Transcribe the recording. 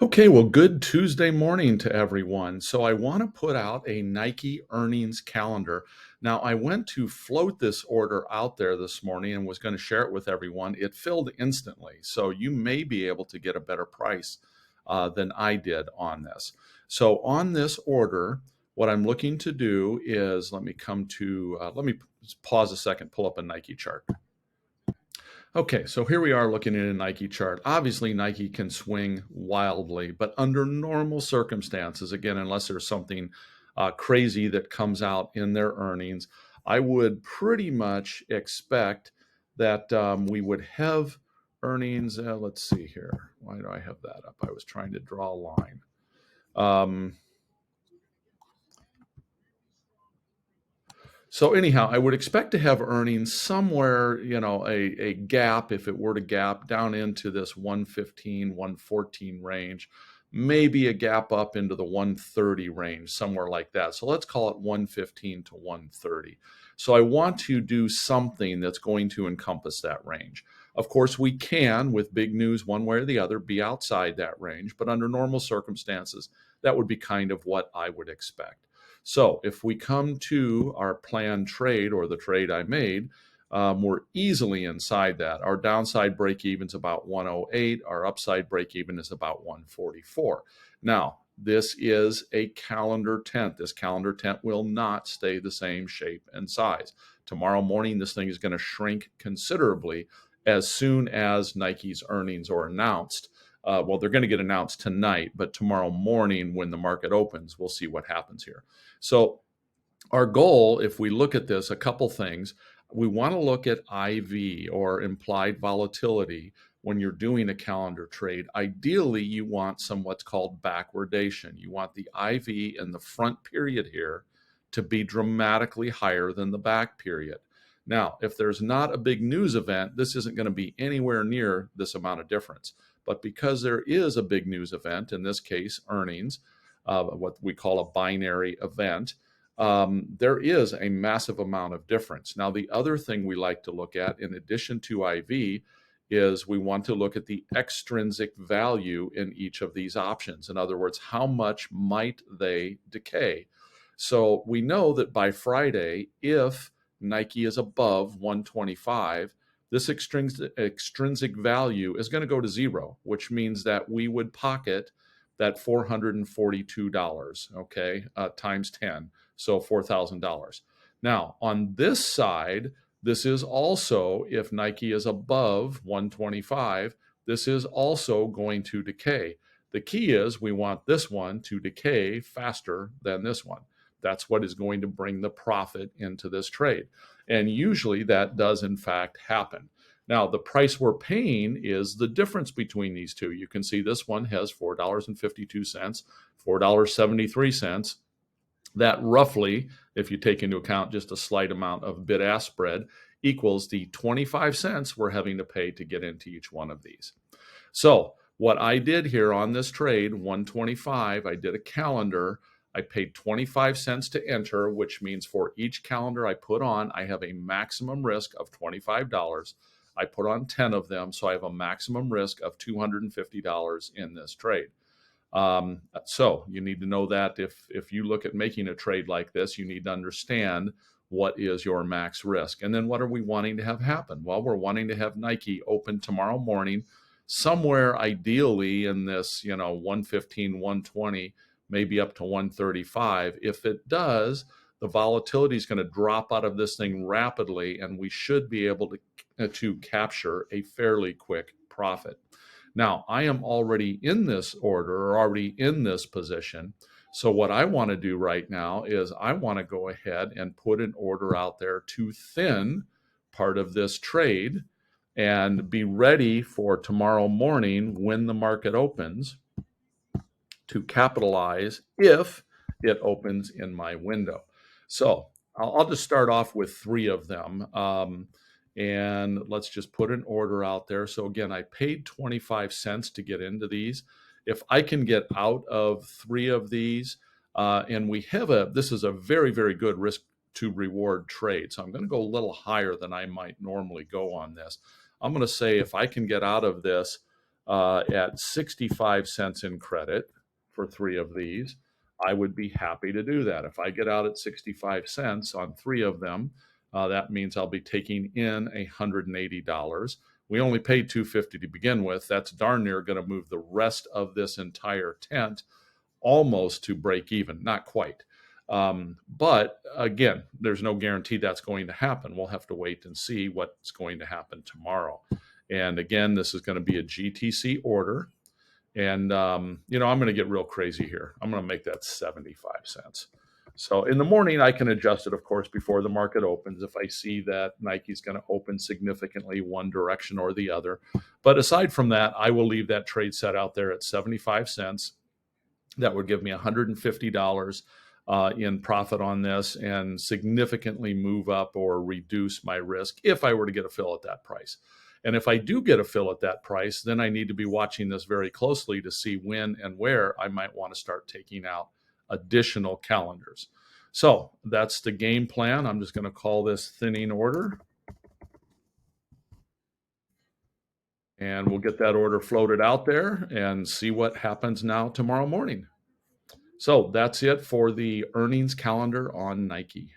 Okay, well, good Tuesday morning to everyone. So, I want to put out a Nike earnings calendar. Now, I went to float this order out there this morning and was going to share it with everyone. It filled instantly. So, you may be able to get a better price than I did on this. So, on this order, what I'm looking to do is let me pause a second, pull up a Nike chart. Okay, so here we are looking at a Nike chart. Obviously, Nike can swing wildly, but under normal circumstances, again, unless there's something crazy that comes out in their earnings, I would pretty much expect that we would have earnings. Let's see here. Why do I have that up? I was trying to draw a line. Um, So anyhow, I would expect to have earnings somewhere, a gap, if it were to gap down into this 115, 114 range, maybe a gap up into the 130 range, somewhere like that. So let's call it 115 to 130. So I want to do something that's going to encompass that range. Of course, we can, with big news one way or the other, be outside that range, but under normal circumstances, that would be kind of what I would expect. So if we come to our planned trade or the trade I made, we're easily inside that. Our downside break even is about 108. Our upside break even is about 144. Now, this is a calendar tent. This calendar tent will not stay the same shape and size. Tomorrow morning, this thing is going to shrink considerably as soon as Nike's earnings are announced. Well, they're going to get announced tonight, but tomorrow morning when the market opens, we'll see what happens here. So our goal, if we look at this, a couple things. We want to look at IV or implied volatility when you're doing a calendar trade. Ideally, you want some what's called backwardation. You want the IV in the front period here to be dramatically higher than the back period. Now, if there's not a big news event, this isn't going to be anywhere near this amount of difference. But because there is a big news event, in this case, earnings, what we call a binary event, there is a massive amount of difference. Now, the other thing we like to look at, in addition to IV, is we want to look at the extrinsic value in each of these options. In other words, how much might they decay? So we know that by Friday, if Nike is above 125, this extrinsic value is going to go to zero, which means that we would pocket that $442, okay, times 10, so $4,000. Now, on this side, this is also, if Nike is above 125, this is also going to decay. The key is we want this one to decay faster than this one. That's what is going to bring the profit into this trade. And usually that does, in fact, happen. Now, the price we're paying is the difference between these two. You can see this one has $4.52, $4.73. That roughly, if you take into account just a slight amount of bid-ask spread, equals the 25 cents we're having to pay to get into each one of these. So what I did here on this trade, 125, I did a calendar. I paid 25 cents to enter, which means for each calendar I put on, I have a maximum risk of $25. I put on 10 of them, so I have a maximum risk of $250 in this trade. So you need to know that if you look at making a trade like this, you need to understand what is your max risk. And then what are we wanting to have happen? Well, we're wanting to have Nike open tomorrow morning, somewhere ideally in this, 115, 120, maybe up to 135. If it does, the volatility is going to drop out of this thing rapidly, and we should be able to capture a fairly quick profit. Now, I am already in this order or already in this position. So what I want to do right now is I want to go ahead and put an order out there to thin part of this trade and be ready for tomorrow morning when the market opens to capitalize if it opens in my window. So I'll just start off with three of them. And let's just put an order out there. So again, I paid 25 cents to get into these. If I can get out of three of these, and this is a very, very good risk to reward trade. So I'm going to go a little higher than I might normally go on this. I'm going to say if I can get out of this at 65 cents in credit for three of these, I would be happy to do that. If I get out at 65 cents on three of them, that means I'll be taking in $180. We only paid $250 to begin with. That's darn near going to move the rest of this entire tent almost to break even, not quite. But again, there's no guarantee that's going to happen. We'll have to wait and see what's going to happen tomorrow. And again, this is going to be a GTC order. And, I'm going to get real crazy here. I'm going to make that 75 cents. So in the morning, I can adjust it, of course, before the market opens if I see that Nike's going to open significantly one direction or the other. But aside from that, I will leave that trade set out there at 75 cents. That would give me $150 in profit on this and significantly move up or reduce my risk if I were to get a fill at that price. And if I do get a fill at that price, then I need to be watching this very closely to see when and where I might want to start taking out additional calendars. So that's the game plan. I'm just going to call this thinning order. And we'll get that order floated out there and see what happens now tomorrow morning. So that's it for the earnings calendar on Nike.